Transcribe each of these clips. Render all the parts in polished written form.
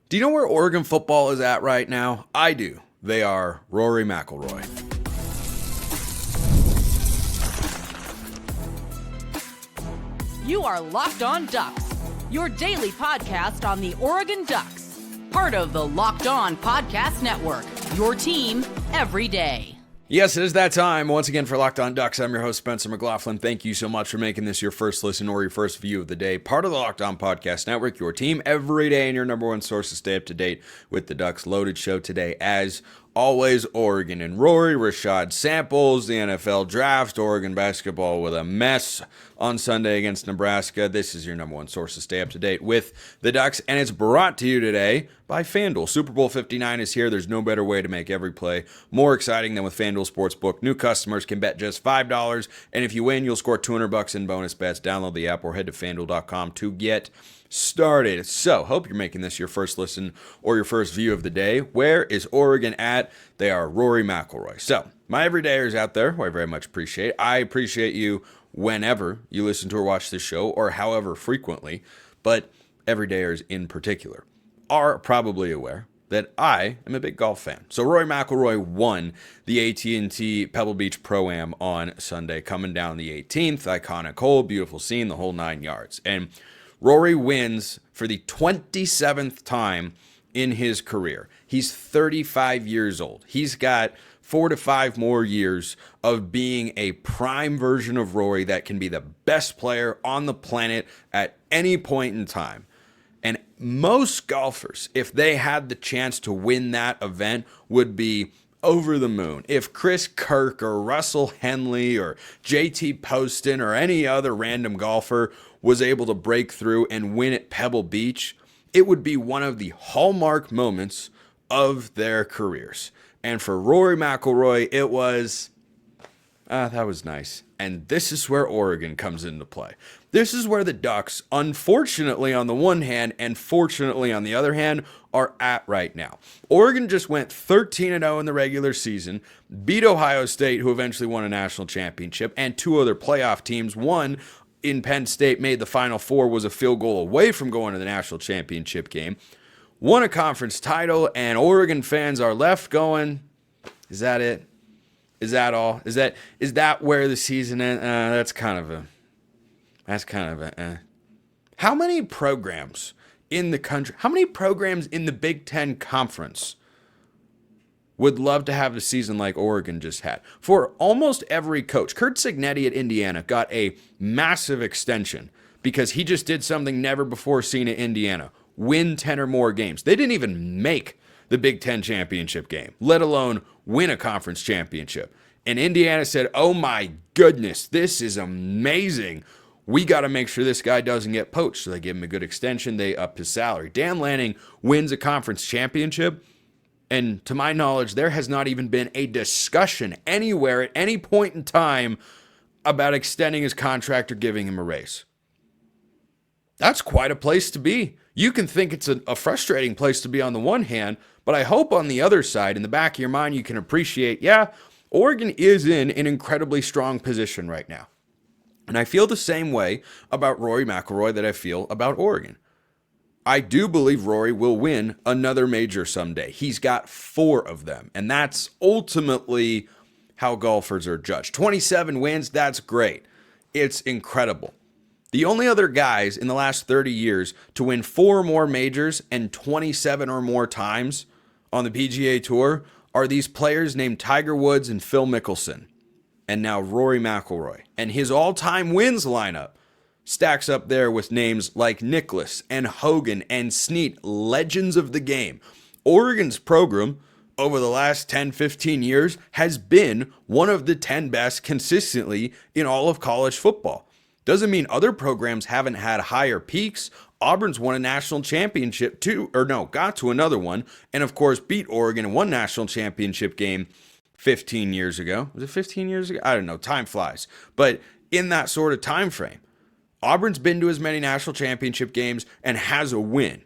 Do you know where Oregon football is at right now? I do. They are Rory McIlroy. You are Locked On Ducks, your daily podcast on the Oregon Ducks. Part of the Locked On Podcast Network, your team every day. Yes, it is that time. Once again for Locked On Ducks, I'm your host, Spencer McLaughlin. Thank you so much for making this your first listen or your first view of the day. Part of the Locked On Podcast Network, your team every day, and your number one source to stay up to date with the Ducks. Loaded show today, as always, Oregon and Rory, Rashad Samples, the NFL Draft, Oregon basketball with a mess on Sunday against Nebraska. This is your number one source to stay up to date with the Ducks, and it's brought to you today by FanDuel. Super Bowl 59 is here. There's no better way to make every play more exciting than with FanDuel Sportsbook. New customers can bet just $5, and if you win, you'll score $200 in bonus bets. Download the app or head to FanDuel.com to get started. So, hope you're making this your first listen or your first view of the day. Where is Oregon at? They are Rory McIlroy. So, my everydayers out there, who I very much appreciate. I appreciate you whenever you listen to or watch this show, or however frequently, but everydayers in particular are probably aware that I am a big golf fan. So Rory McIlroy won the AT&T Pebble Beach Pro-Am on Sunday, coming down the 18th. Iconic hole, beautiful scene, the whole 9 yards. And Rory wins for the 27th time in his career. He's 35 years old. He's got 4 to 5 more years of being a prime version of Rory that can be the best player on the planet at any point in time. And most golfers, if they had the chance to win that event, would be over the moon. If Chris Kirk or Russell Henley or JT Poston or any other random golfer was able to break through and win at Pebble Beach, it would be one of the hallmark moments of their careers. And for Rory McIlroy, it was, that was nice. And this is where Oregon comes into play. This is where the Ducks, unfortunately on the one hand and fortunately on the other hand, are at right now. Oregon just went 13-0 in the regular season, beat Ohio State, who eventually won a national championship, and 2 other playoff teams. One in Penn State made the Final Four, was a field goal away from going to the national championship game, won a conference title, and Oregon fans are left going, is that it? Is that all? Is that where the season ends? That's kind of a. How many programs in the country? How many programs in the Big Ten Conference would love to have a season like Oregon just had? For almost every coach, Curt Cignetti at Indiana got a massive extension because he just did something never before seen at Indiana: win 10 or more games. They didn't even make the Big Ten championship game, let alone win a conference championship. And Indiana said, oh my goodness, this is amazing. We got to make sure this guy doesn't get poached. So they give him a good extension. They up his salary. Dan Lanning wins a conference championship. And to my knowledge, there has not even been a discussion anywhere at any point in time about extending his contract or giving him a raise. That's quite a place to be. You can think it's a frustrating place to be on the one hand, but I hope on the other side, in the back of your mind, you can appreciate, yeah, Oregon is in an incredibly strong position right now. And I feel the same way about Rory McIlroy that I feel about Oregon. I do believe Rory will win another major someday. He's got 4 of them, and that's ultimately how golfers are judged. 27 wins, that's great. It's incredible. The only other guys in the last 30 years to win 4 or more majors and 27 or more times on the PGA Tour are these players named Tiger Woods and Phil Mickelson. And now Rory McIlroy. And his all-time wins lineup stacks up there with names like Nicklaus and Hogan and Snead, legends of the game. Oregon's program over the last 10, 15 years has been one of the 10 best consistently in all of college football. Doesn't mean other programs haven't had higher peaks. Auburn's won a national championship too, got to another one, and of course beat Oregon in one national championship game 15 years ago. Was it 15 years ago? I don't know. Time flies. But in that sort of time frame, Auburn's been to as many national championship games and has a win.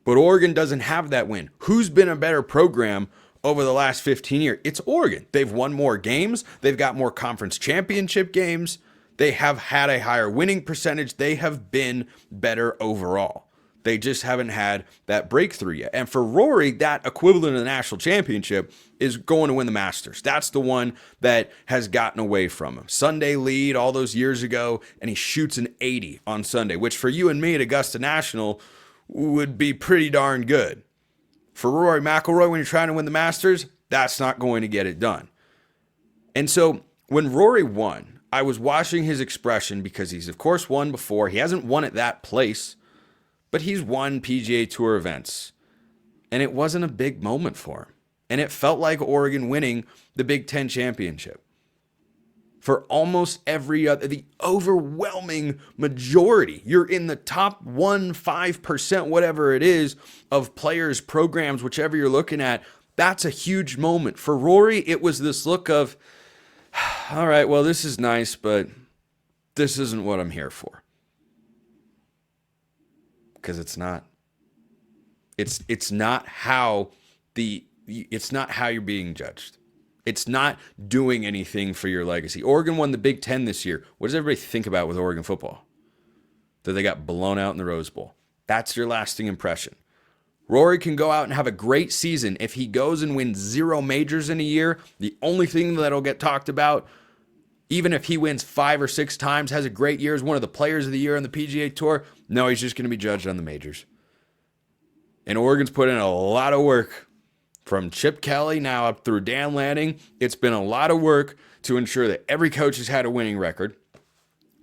But Oregon doesn't have that win. Who's been a better program over the last 15 years? It's Oregon. They've won more games. They've got more conference championship games. They have had a higher winning percentage. They have been better overall. They just haven't had that breakthrough yet. And for Rory, that equivalent of the national championship is going to win the Masters. That's the one that has gotten away from him. Sunday lead all those years ago, and he shoots an 80 on Sunday, which for you and me at Augusta National would be pretty darn good. For Rory McIlroy, when you're trying to win the Masters, that's not going to get it done. And so when Rory won, I was watching his expression because he's, of course, won before. He hasn't won at that place, but he's won PGA Tour events, and it wasn't a big moment for him. And it felt like Oregon winning the Big Ten championship. For almost every other, the overwhelming majority, you're in the top 5%, whatever it is, of players, programs, whichever you're looking at. That's a huge moment. For Rory, it was this look of, all right, well, this is nice, but this isn't what I'm here for. Because it's not. It's not how you're being judged. It's not doing anything for your legacy. Oregon won the Big Ten this year. What does everybody think about with Oregon football? That they got blown out in the Rose Bowl. That's your lasting impression. Rory can go out and have a great season. If he goes and wins 0 majors in a year, the only thing that'll get talked about, even if he wins 5 or 6 times, has a great year, is one of the players of the year on the PGA Tour, no, he's just going to be judged on the majors. And Oregon's put in a lot of work. From Chip Kelly now up through Dan Lanning, it's been a lot of work to ensure that every coach has had a winning record,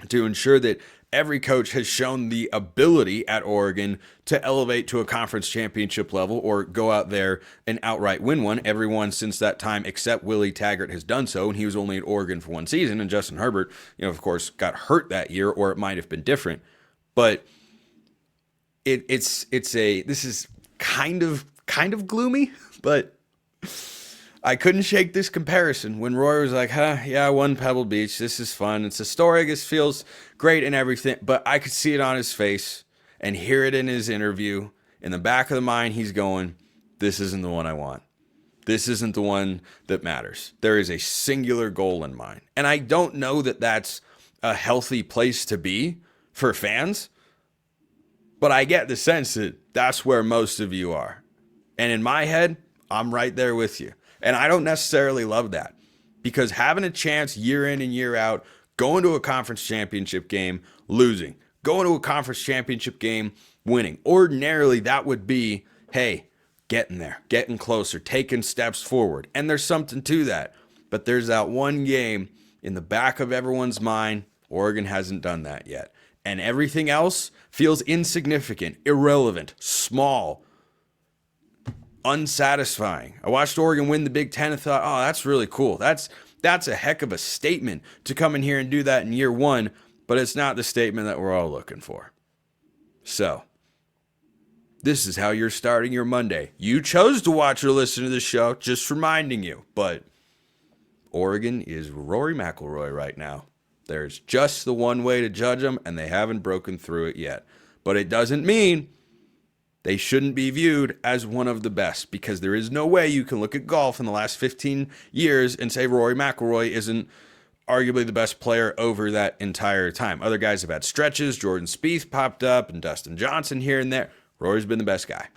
to ensure that every coach has shown the ability at Oregon to elevate to a conference championship level or go out there and outright win one. Everyone since that time except Willie Taggart has done so, and he was only at Oregon for one season. And Justin Herbert, of course, got hurt that year, or it might have been different. But this is kind of gloomy, but I couldn't shake this comparison when Roy was like, yeah, I won Pebble Beach. This is fun. It's historic. It feels great and everything. But I could see it on his face and hear it in his interview. In the back of the mind, he's going, this isn't the one I want. This isn't the one that matters. There is a singular goal in mind. And I don't know that that's a healthy place to be for fans, but I get the sense that that's where most of you are. And in my head, I'm right there with you. And I don't necessarily love that, because having a chance year in and year out, going to a conference championship game, losing, going to a conference championship game, winning. Ordinarily, that would be, hey, getting there, getting closer, taking steps forward. And there's something to that. But there's that one game in the back of everyone's mind. Oregon hasn't done that yet. And everything else feels insignificant, irrelevant, small, unsatisfying. I watched Oregon win the Big Ten and thought, oh, that's really cool. That's a heck of a statement to come in here and do that in year one, but it's not the statement that we're all looking for. So, this is how you're starting your Monday. You chose to watch or listen to the show, just reminding you, but Oregon is Rory McIlroy right now. There's just the one way to judge them, and they haven't broken through it yet. But it doesn't mean they shouldn't be viewed as one of the best, because there is no way you can look at golf in the last 15 years and say Rory McIlroy isn't arguably the best player over that entire time. Other guys have had stretches. Jordan Spieth popped up and Dustin Johnson here and there. Rory's been the best guy.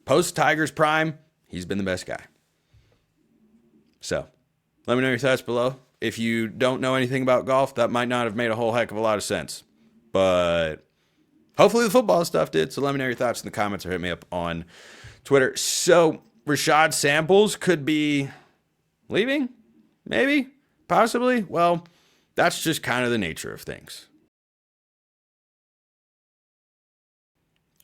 Post Tiger's prime, he's been the best guy. So, let me know your thoughts below. If you don't know anything about golf, that might not have made a whole heck of a lot of sense. But hopefully the football stuff did. So let me know your thoughts in the comments or hit me up on Twitter. So Rashad Samples could be leaving? Maybe? Possibly? Well, that's just kind of the nature of things.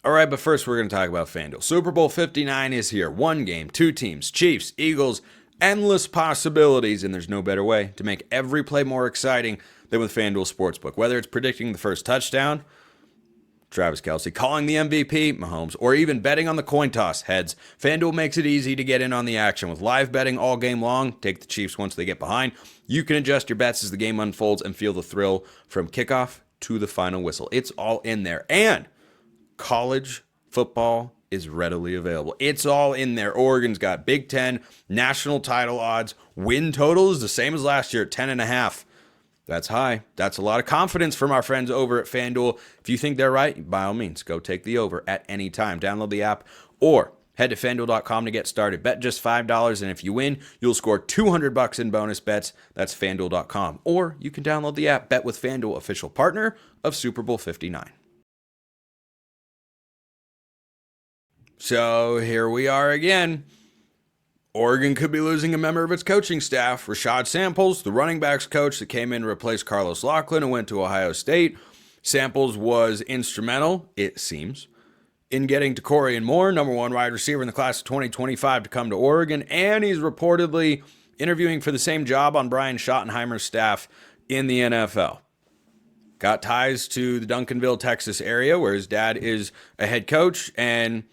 All right, but first we're going to talk about FanDuel. Super Bowl 59 is here. One game, 2 teams, Chiefs, Eagles, endless possibilities, and there's no better way to make every play more exciting than with FanDuel Sportsbook. Whether it's predicting the first touchdown, Travis Kelce, calling the MVP, Mahomes, or even betting on the coin toss, heads, FanDuel makes it easy to get in on the action. With live betting all game long, take the Chiefs once they get behind. You can adjust your bets as the game unfolds and feel the thrill from kickoff to the final whistle. It's all in there. And college football is readily available. It's all in there. Oregon's got Big Ten national title odds. Win total is the same as last year at 10.5. That's high. That's a lot of confidence from our friends over at FanDuel. If you think they're right, by all means, go take the over at any time. Download the app or head to FanDuel.com to get started. Bet just $5, and if you win, you'll score $200 in bonus bets. That's FanDuel.com. Or you can download the app. Bet with FanDuel, official partner of Super Bowl 59. So here we are again. Oregon could be losing a member of its coaching staff. Rashad Samples, the running backs coach that came in to replace Carlos Lachlan and went to Ohio State. Samples was instrumental, it seems, in getting Corey and Moore, number one wide receiver in the class of 2025, to come to Oregon. And he's reportedly interviewing for the same job on Brian Schottenheimer's staff in the NFL. Got ties to the Duncanville, Texas area where his dad is a head coach, and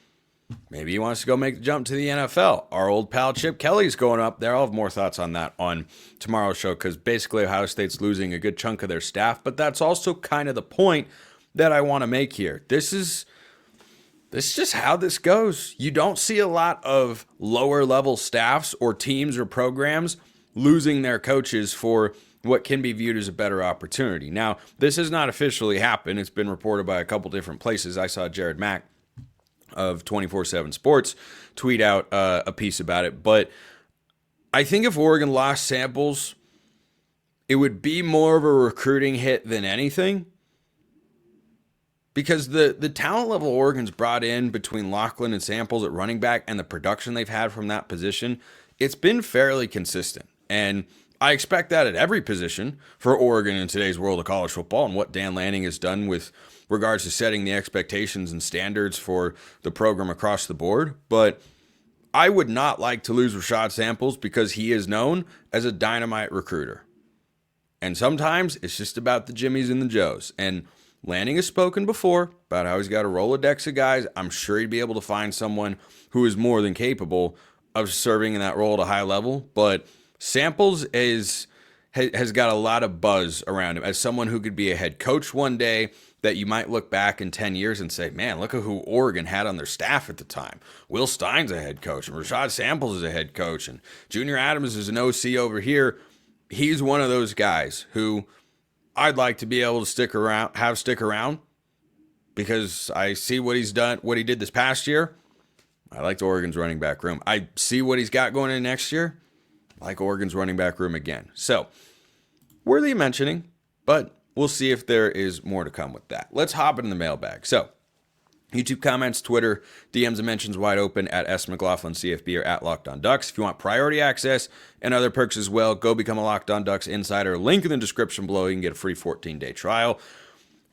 maybe he wants to go make the jump to the NFL. Our old pal Chip Kelly's going up there. I'll have more thoughts on that on tomorrow's show because basically Ohio State's losing a good chunk of their staff, but that's also kind of the point that I want to make here. This is just how this goes. You don't see a lot of lower level staffs or teams or programs losing their coaches for what can be viewed as a better opportunity. Now, this has not officially happened. It's been reported by a couple different places. I saw Jared Mack of 24/7 Sports tweet out a piece about it. But I think if Oregon lost Samples, it would be more of a recruiting hit than anything. Because the talent level Oregon's brought in between Lachlan and Samples at running back and the production they've had from that position, it's been fairly consistent. And I expect that at every position for Oregon in today's world of college football and what Dan Lanning has done with regards to setting the expectations and standards for the program across the board. But I would not like to lose Rashad Samples because he is known as a dynamite recruiter. And sometimes it's just about the Jimmies and the Joes. And Lanning has spoken before about how he's got a Rolodex of guys. I'm sure he'd be able to find someone who is more than capable of serving in that role at a high level. But Samples has got a lot of buzz around him as someone who could be a head coach one day that you might look back in 10 years and say, man, look at who Oregon had on their staff at the time. Will Stein's a head coach, and Rashad Samples is a head coach, and Junior Adams is an OC over here. He's one of those guys who I'd like to be able to stick around because I see what he's done, what he did this past year. I liked Oregon's running back room. I see what he's got going in next year. I like Oregon's running back room again. So, worthy of mentioning, but we'll see if there is more to come with that. Let's hop into the mailbag. So, YouTube comments, Twitter, DMs and mentions wide open at McLaughlin CFB or at Locked On Ducks. If you want priority access and other perks as well, go become a Locked On Ducks insider. Link in the description below. You can get a free 14-day trial.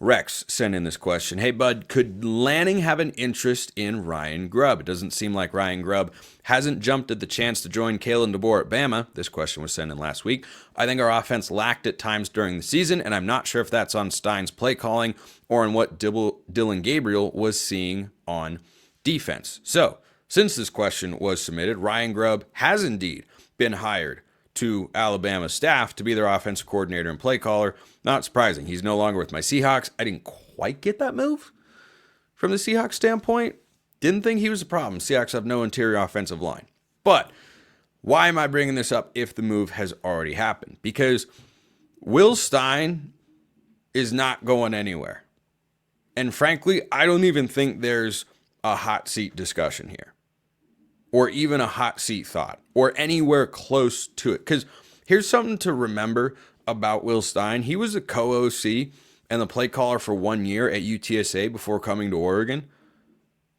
Rex sent in this question. Hey, bud, could Lanning have an interest in Ryan Grubb? It doesn't seem like Ryan Grubb hasn't jumped at the chance to join Kalen DeBoer at Bama. This question was sent in last week. I think our offense lacked at times during the season, and I'm not sure if that's on Stein's play calling or on what Dylan Gabriel was seeing on defense. So, since this question was submitted, Ryan Grubb has indeed been hired to Alabama staff to be their offensive coordinator and play caller. Not surprising. He's no longer with my Seahawks. I didn't quite get that move from the Seahawks standpoint. Didn't think he was a problem. Seahawks have no interior offensive line. But why am I bringing this up if the move has already happened? Because Will Stein is not going anywhere. And frankly, I don't even think there's a hot seat discussion here, or even a hot seat thought, or anywhere close to it. Because here's something to remember about Will Stein. He was a co-OC and the play caller for 1 year at UTSA before coming to Oregon.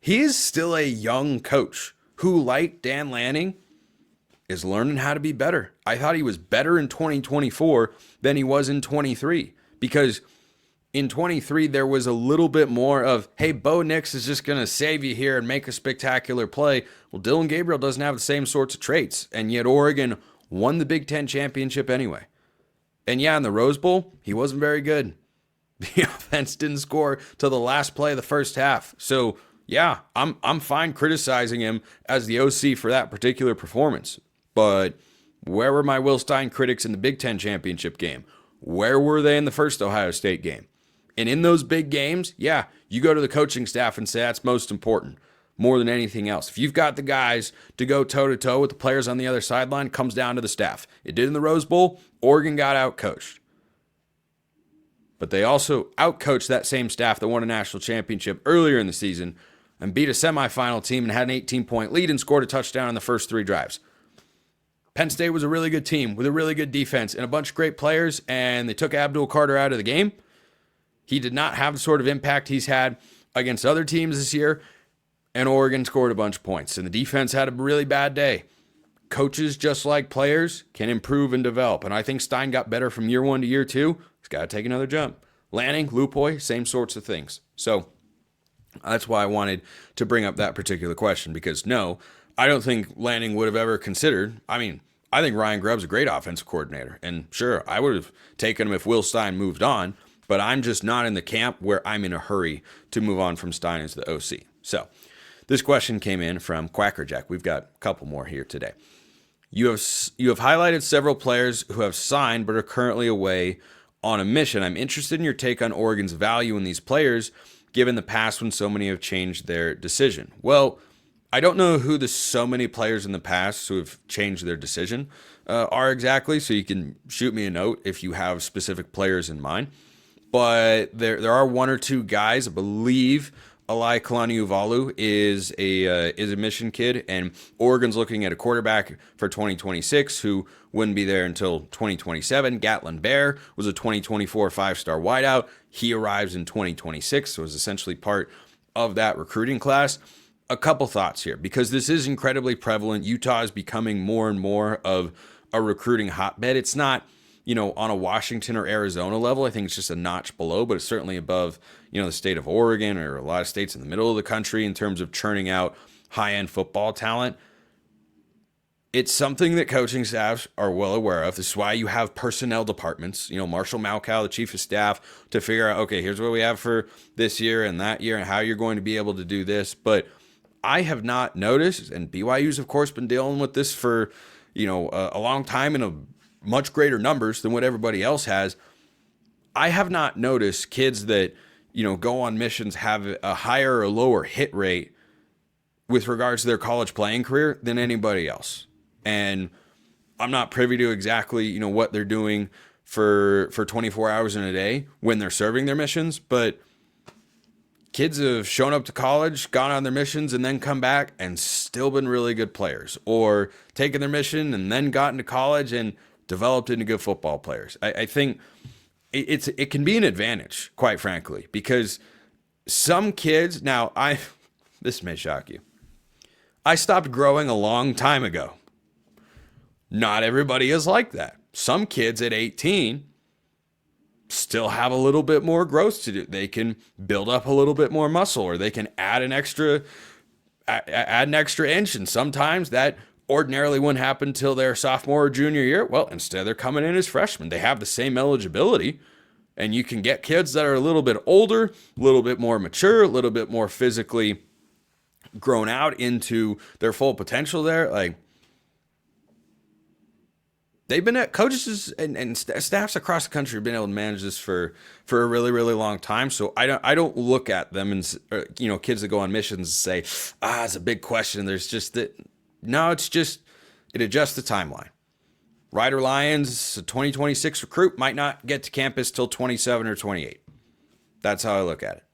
He is still a young coach who, like Dan Lanning, is learning how to be better. I thought he was better in 2024 than he was in 23, because in 23, there was a little bit more of, hey, Bo Nix is just going to save you here and make a spectacular play. Well, Dylan Gabriel doesn't have the same sorts of traits, and yet Oregon won the Big Ten championship anyway. And yeah, in the Rose Bowl, he wasn't very good. The offense didn't score till the last play of the first half. So yeah, I'm fine criticizing him as the OC for that particular performance. But where were my Will Stein critics in the Big Ten championship game? Where were they in the first Ohio State game? And in those big games, yeah, you go to the coaching staff and say that's most important, more than anything else. If you've got the guys to go toe-to-toe with the players on the other sideline, it comes down to the staff. It did in the Rose Bowl. Oregon got out-coached. but they also outcoached that same staff that won a national championship earlier in the season and beat a semifinal team and had an 18-point lead and scored a touchdown in the first 3 drives. Penn State was a really good team with a really good defense and a bunch of great players, and they took Abdul Carter out of the game. He did not have the sort of impact he's had against other teams this year, and Oregon scored a bunch of points, and the defense had a really bad day. Coaches, just like players, can improve and develop, and I think Stein got better from year 1 to year 2. He's got to take another jump. Lanning, Lupoy, same sorts of things. So that's why I wanted to bring up that particular question, because no, I don't think Lanning would have ever considered. I mean, I think Ryan Grubb's a great offensive coordinator, and sure, I would have taken him if Will Stein moved on, but I'm just not in the camp where I'm in a hurry to move on from Stein as the OC. So this question came in from Quackerjack. We've got a couple more here today. You have highlighted several players who have signed but are currently away on a mission. I'm interested in your take on Oregon's value in these players, given the past when so many have changed their decision. Well, I don't know who the so many players in the past who have changed their decision are exactly, so you can shoot me a note if you have specific players in mind. But there are 1 or 2 guys, I believe. Alai Kalaniuvalu is a mission kid, and Oregon's looking at a quarterback for 2026 who wouldn't be there until 2027. Gatlin Bear was a 2024 5-star wideout. He arrives in 2026, so is essentially part of that recruiting class. A couple thoughts here, because this is incredibly prevalent. Utah is becoming more and more of a recruiting hotbed. It's not, on a Washington or Arizona level. I think it's just a notch below, but it's certainly above, the state of Oregon or a lot of states in the middle of the country in terms of churning out high-end football talent. It's something that coaching staffs are well aware of. This is why you have personnel departments, Marshall Malkow, the chief of staff, to figure out, okay, here's what we have for this year and that year and how you're going to be able to do this. But I have not noticed, and BYU's, of course, been dealing with this for, a long time in a much greater numbers than what everybody else has. I have not noticed kids that, go on missions have a higher or lower hit rate with regards to their college playing career than anybody else. And I'm not privy to exactly, what they're doing for 24 hours in a day when they're serving their missions, but kids have shown up to college, gone on their missions, and then come back and still been really good players, or taken their mission and then gotten to college and developed into good football players. I think it can be an advantage, quite frankly, because some kids, this may shock you. I stopped growing a long time ago. Not everybody is like that. Some kids at 18 still have a little bit more growth to do. They can build up a little bit more muscle, or they can add an extra inch, and sometimes that ordinarily wouldn't happen until their sophomore or junior year. Well, instead they're coming in as freshmen. They have the same eligibility, and you can get kids that are a little bit older, a little bit more mature, a little bit more physically grown out into their full potential there. Like, they've been at coaches and staffs across the country have been able to manage this for a really, really long time. So I don't look at them and, kids that go on missions and say, it's a big question. There's just that. No, it's just, it adjusts the timeline. Ryder Lyons, a 2026 recruit, might not get to campus till 27 or 28. That's how I look at it.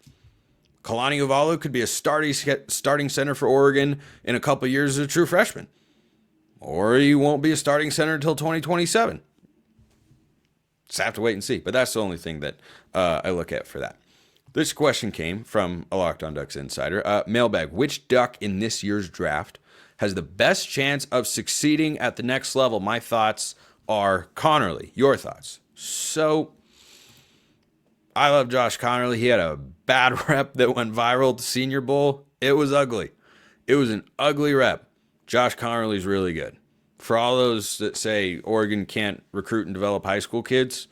Kalani Uvalu could be a starting center for Oregon in a couple years as a true freshman. Or he won't be a starting center until 2027. Just have to wait and see. But that's the only thing that I look at for that. This question came from a Locked On Ducks insider. Mailbag, which Duck in this year's draft has the best chance of succeeding at the next level? My thoughts are Connerly. Your thoughts? So, I love Josh Connerly. He had a bad rep that went viral at the Senior Bowl. It was ugly. It was an ugly rep. Josh Connerly's really good. For all those that say Oregon can't recruit and develop high school kids,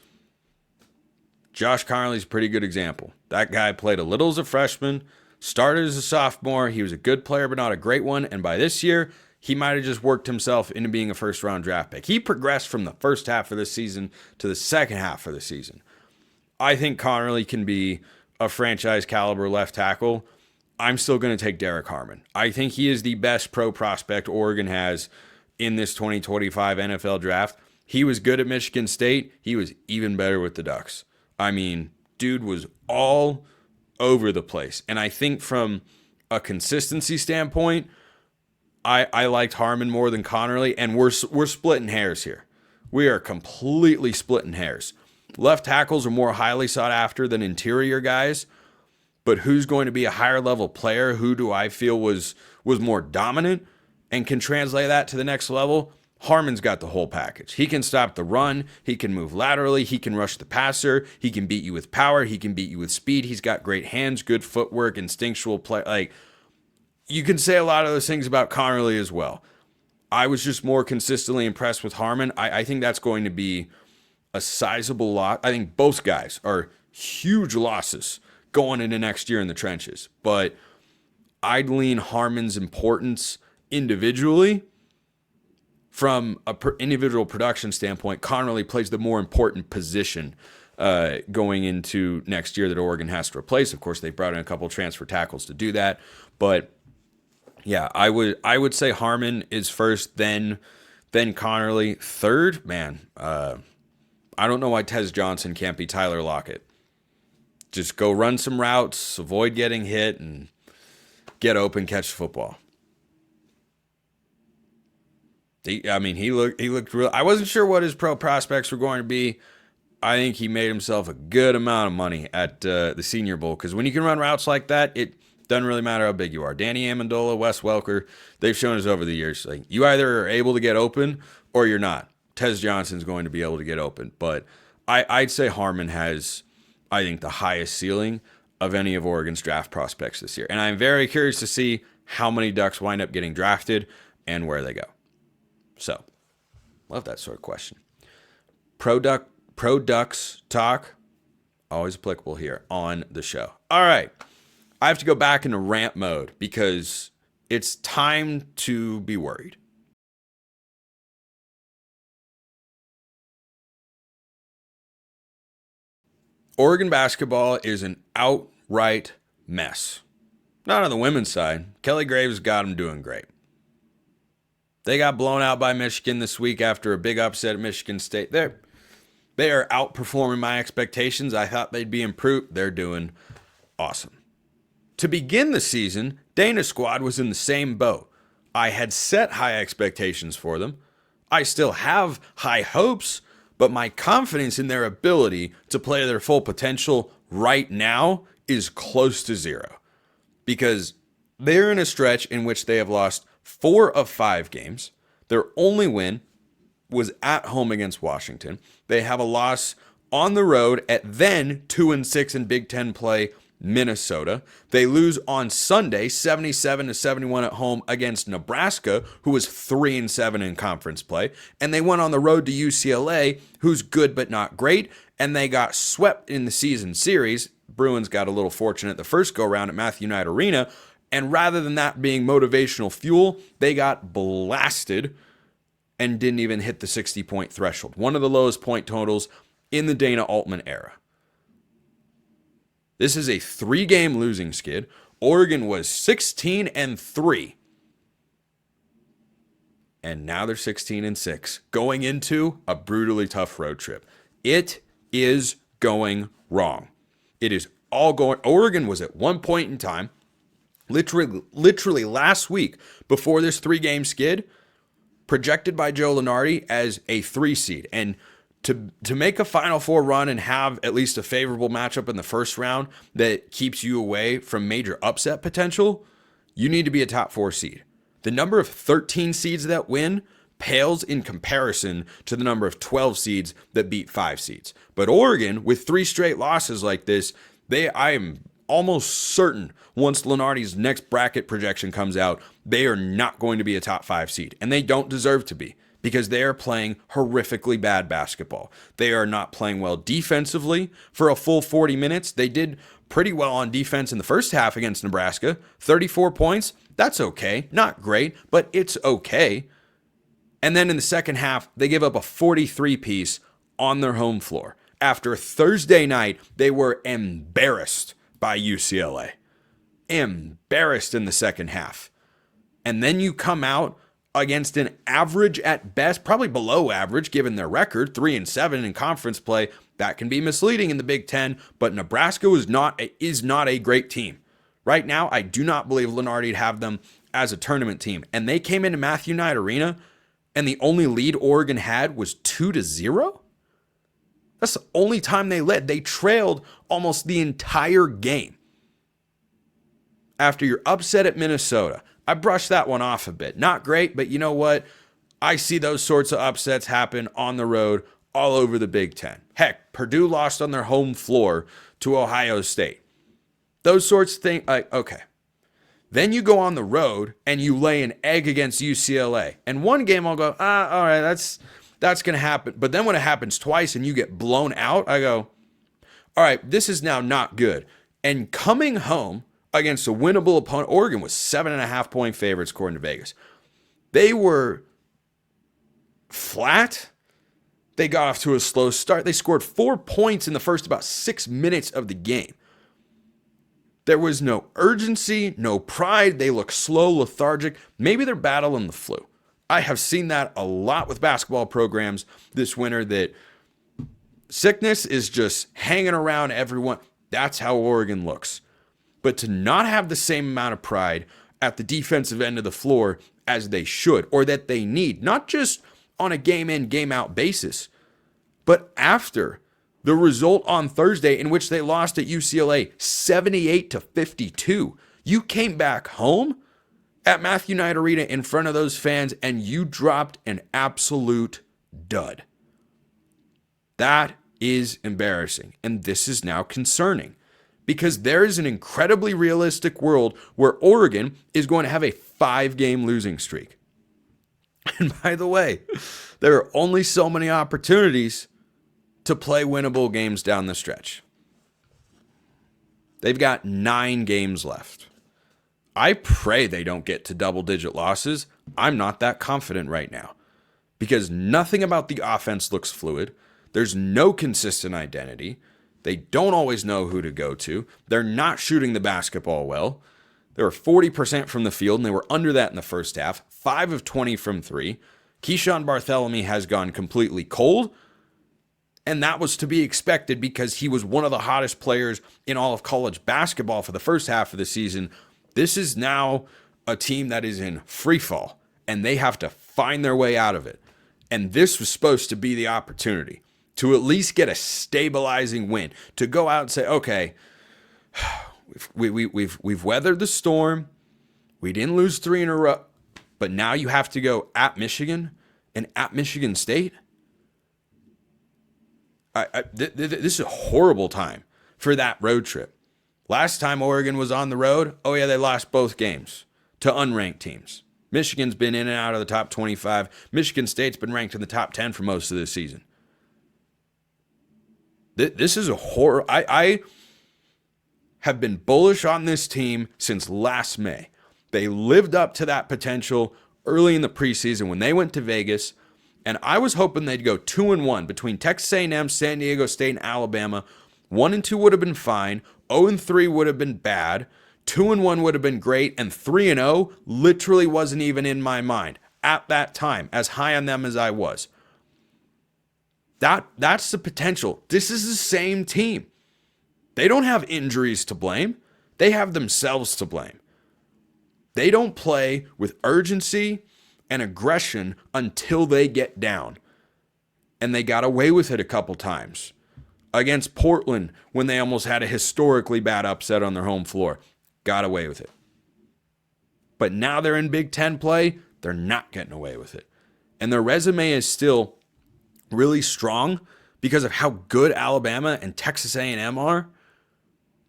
Josh Connerly's a pretty good example. That guy played a little as a freshman, started as a sophomore. He was a good player, but not a great one. And by this year, he might have just worked himself into being a first-round draft pick. He progressed from the first half of the season to the second half of the season. I think Connerly can be a franchise caliber left tackle. I'm still going to take Derek Harmon. I think he is the best pro prospect Oregon has in this 2025 NFL draft. He was good at Michigan State. He was even better with the Ducks. I mean, dude was all over the place. And I think from a consistency standpoint, I liked Harmon more than Connerly, and we're splitting hairs here. We are completely splitting hairs. Left tackles are more highly sought after than interior guys, but who's going to be a higher level player? Who do I feel was more dominant and can translate that to the next level? Harmon's got the whole package. He can stop the run. He can move laterally. He can rush the passer. He can beat you with power. He can beat you with speed. He's got great hands, good footwork, instinctual play. Like, you can say a lot of those things about Connerly as well. I was just more consistently impressed with Harmon. I think that's going to be a sizable lot. I think both guys are huge losses going into next year in the trenches. But I'd lean Harmon's importance individually. From an individual production standpoint, Connerly plays the more important position going into next year that Oregon has to replace. Of course, they brought in a couple transfer tackles to do that. But yeah, I would say Harmon is first, then Connerly. Third, man, I don't know why Tez Johnson can't be Tyler Lockett. Just go run some routes, avoid getting hit, and get open, catch the football. He looked real. I wasn't sure what his pro prospects were going to be. I think he made himself a good amount of money at the Senior Bowl, because when you can run routes like that, it doesn't really matter how big you are. Danny Amendola, Wes Welker, they've shown us over the years, like, you either are able to get open or you're not. Tez Johnson's going to be able to get open, but I'd say Harmon has, I think, the highest ceiling of any of Oregon's draft prospects this year. And I'm very curious to see how many Ducks wind up getting drafted and where they go. So, love that sort of question. Pro Ducks talk, always applicable here on the show. All right, I have to go back into rant mode because it's time to be worried. Oregon basketball is an outright mess. Not on the women's side. Kelly Graves got them doing great. They got blown out by Michigan this week after a big upset at Michigan State. They are outperforming my expectations. I thought they'd be improved. They're doing awesome. To begin the season, Dana's squad was in the same boat. I had set high expectations for them. I still have high hopes, but my confidence in their ability to play to their full potential right now is close to zero. Because they're in a stretch in which they have lost 4 of 5 games. Their only win was at home against Washington. They have a loss on the road at then 2-6 in Big Ten play, Minnesota. They lose on Sunday 77-71 at home against Nebraska, who was 3-7 in conference play. And they went on the road to UCLA, who's good but not great. And they got swept in the season series. Bruins got a little fortunate the first go-round at Matthew Knight Arena. And rather than that being motivational fuel, they got blasted and didn't even hit the 60-point threshold. One of the lowest point totals in the Dana Altman era. This is a 3-game losing skid. Oregon was 16-3. And now they're 16-6, going into a brutally tough road trip. It is going wrong. It is all going. Oregon was at one point in time, literally last week, before this 3-game skid, projected by Joe Lunardi as a 3 seed. And to make a Final Four run and have at least a favorable matchup in the first round that keeps you away from major upset potential, you need to be a top 4 seed. The number of 13 seeds that win pales in comparison to the number of 12 seeds that beat 5 seeds. But Oregon, with 3 straight losses like this, I am almost certain once Lunardi's next bracket projection comes out, they are not going to be a top 5 seed. And they don't deserve to be, because they are playing horrifically bad basketball. They are not playing well defensively for a full 40 minutes. They did pretty well on defense in the first half against Nebraska. 34 points, that's okay. Not great, but it's okay. And then in the second half, they give up a 43-piece on their home floor. After Thursday night, they were embarrassed by UCLA. Embarrassed in the second half. And then you come out against an average at best, probably below average given their record, 3-7 in conference play, That can be misleading in the Big Ten, but Nebraska is not a great team. Right now, I do not believe Lunardi'd have them as a tournament team. And they came into Matthew Knight Arena, and the only lead Oregon had was 2-0? That's the only time they led. They trailed almost the entire game. After your upset at Minnesota, I brushed that one off a bit. Not great, but you know what? I see those sorts of upsets happen on the road all over the Big Ten. Heck, Purdue lost on their home floor to Ohio State. Those sorts of things, okay. Then you go on the road and you lay an egg against UCLA. And one game I'll go, all right, that's going to happen. But then when it happens twice and you get blown out, I go, all right, this is now not good. And coming home against a winnable opponent, Oregon was 7.5-point favorites according to Vegas. They were flat. They got off to a slow start. They scored 4 points in the first about 6 minutes of the game. There was no urgency, no pride. They looked slow, lethargic. Maybe they're battling the flu. I have seen that a lot with basketball programs this winter, that sickness is just hanging around everyone. That's how Oregon looks. But to not have the same amount of pride at the defensive end of the floor as they should, or that they need, not just on a game in, game out basis, but after the result on Thursday in which they lost at UCLA 78-52. You came back home at Matthew Knight Arena in front of those fans and you dropped an absolute dud. That is embarrassing. And this is now concerning because there is an incredibly realistic world where Oregon is going to have a 5-game losing streak. And by the way, there are only so many opportunities to play winnable games down the stretch. They've got 9 games left. I pray they don't get to double-digit losses. I'm not that confident right now because nothing about the offense looks fluid. There's no consistent identity. They don't always know who to go to. They're not shooting the basketball well. They were 40% from the field, and they were under that in the first half. 5 of 20 from 3. Keyshawn Bartholomew has gone completely cold, and that was to be expected because he was one of the hottest players in all of college basketball for the first half of the season. This is now a team that is in free fall, and they have to find their way out of it. And this was supposed to be the opportunity to at least get a stabilizing win, to go out and say, okay, we've weathered the storm. We didn't lose 3 in a row, but now you have to go at Michigan and at Michigan State. This is a horrible time for that road trip. Last time Oregon was on the road, oh yeah, they lost both games to unranked teams. Michigan's been in and out of the top 25. Michigan State's been ranked in the top 10 for most of the season. This is a horror. I have been bullish on this team since last May. They lived up to that potential early in the preseason when they went to Vegas, and I was hoping they'd go 2-1 between Texas A&M, San Diego State, and Alabama. 1-2 would have been fine. 0-3 would have been bad. 2-1 would have been great, and 3-0 literally wasn't even in my mind at that time, as high on them as I was. That's the potential. This is the same team. They don't have injuries to blame. They have themselves to blame. They don't play with urgency and aggression until they get down. And they got away with it a couple times. Against Portland, when they almost had a historically bad upset on their home floor. Got away with it. But now they're in Big Ten play, they're not getting away with it. And their resume is still really strong because of how good Alabama and Texas A&M are.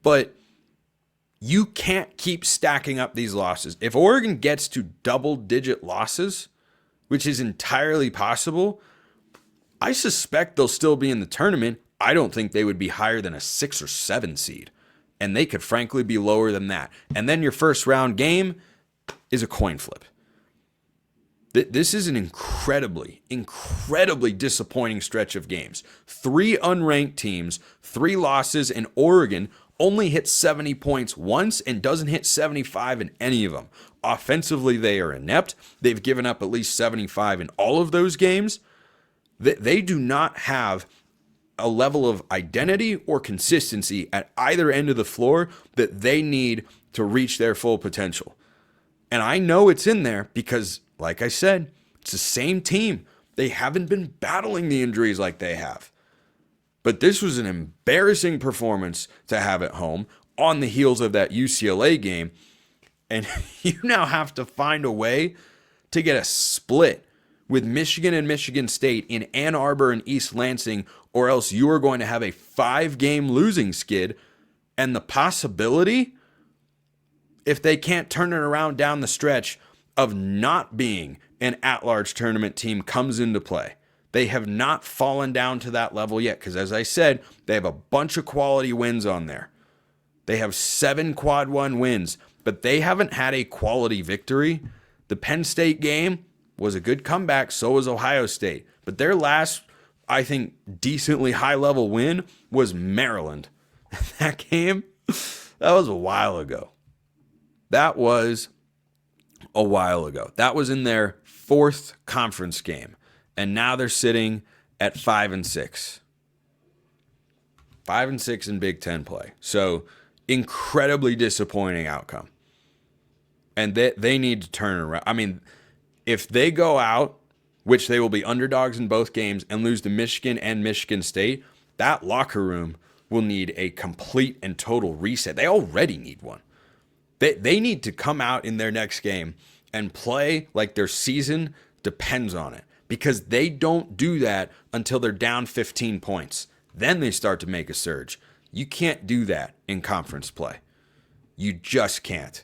But you can't keep stacking up these losses. If Oregon gets to double-digit losses, which is entirely possible, I suspect they'll still be in the tournament. I don't think they would be higher than a 6 or 7 seed. And they could frankly be lower than that. And then your first round game is a coin flip. This is an incredibly, incredibly disappointing stretch of games. 3 unranked teams, 3 losses, and Oregon only hit 70 points once and doesn't hit 75 in any of them. Offensively, they are inept. They've given up at least 75 in all of those games. They do not have a level of identity or consistency at either end of the floor that they need to reach their full potential. And I know it's in there because, like I said, it's the same team. They haven't been battling the injuries like they have. But this was an embarrassing performance to have at home on the heels of that UCLA game. And you now have to find a way to get a split with Michigan and Michigan State in Ann Arbor and East Lansing, or else you are going to have a 5-game losing skid. And the possibility, if they can't turn it around down the stretch, of not being an at-large tournament team comes into play. They have not fallen down to that level yet because, as I said, they have a bunch of quality wins on there. They have 7 quad 1 wins, but they haven't had a quality victory. The Penn State game was a good comeback, so was Ohio State. But their last, I think, decently high-level win was Maryland. That game, that was a while ago. That was a while ago. That was in their 4th conference game. And now they're sitting at 5-6. 5-6 in Big Ten play. So incredibly disappointing outcome. And they need to turn it around. I mean, if they go out, which they will be underdogs in both games, and lose to Michigan and Michigan State, that locker room will need a complete and total reset. They already need one. They need to come out in their next game and play like their season depends on it. Because they don't do that until they're down 15 points. Then they start to make a surge. You can't do that in conference play. You just can't.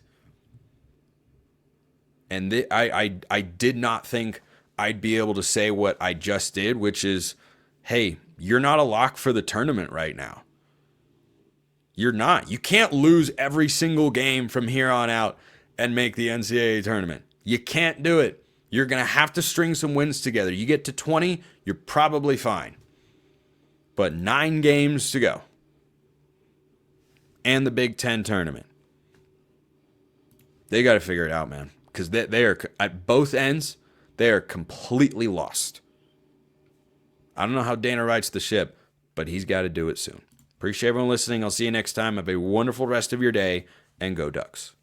And I did not think I'd be able to say what I just did, which is, hey, you're not a lock for the tournament right now. You're not. You can't lose every single game from here on out and make the NCAA tournament. You can't do it. You're going to have to string some wins together. You get to 20, you're probably fine. But 9 games to go. And the Big Ten tournament. They got to figure it out, man. Because they are, at both ends, they are completely lost. I don't know how Dana rights the ship, but he's got to do it soon. Appreciate everyone listening. I'll see you next time. Have a wonderful rest of your day, and go Ducks.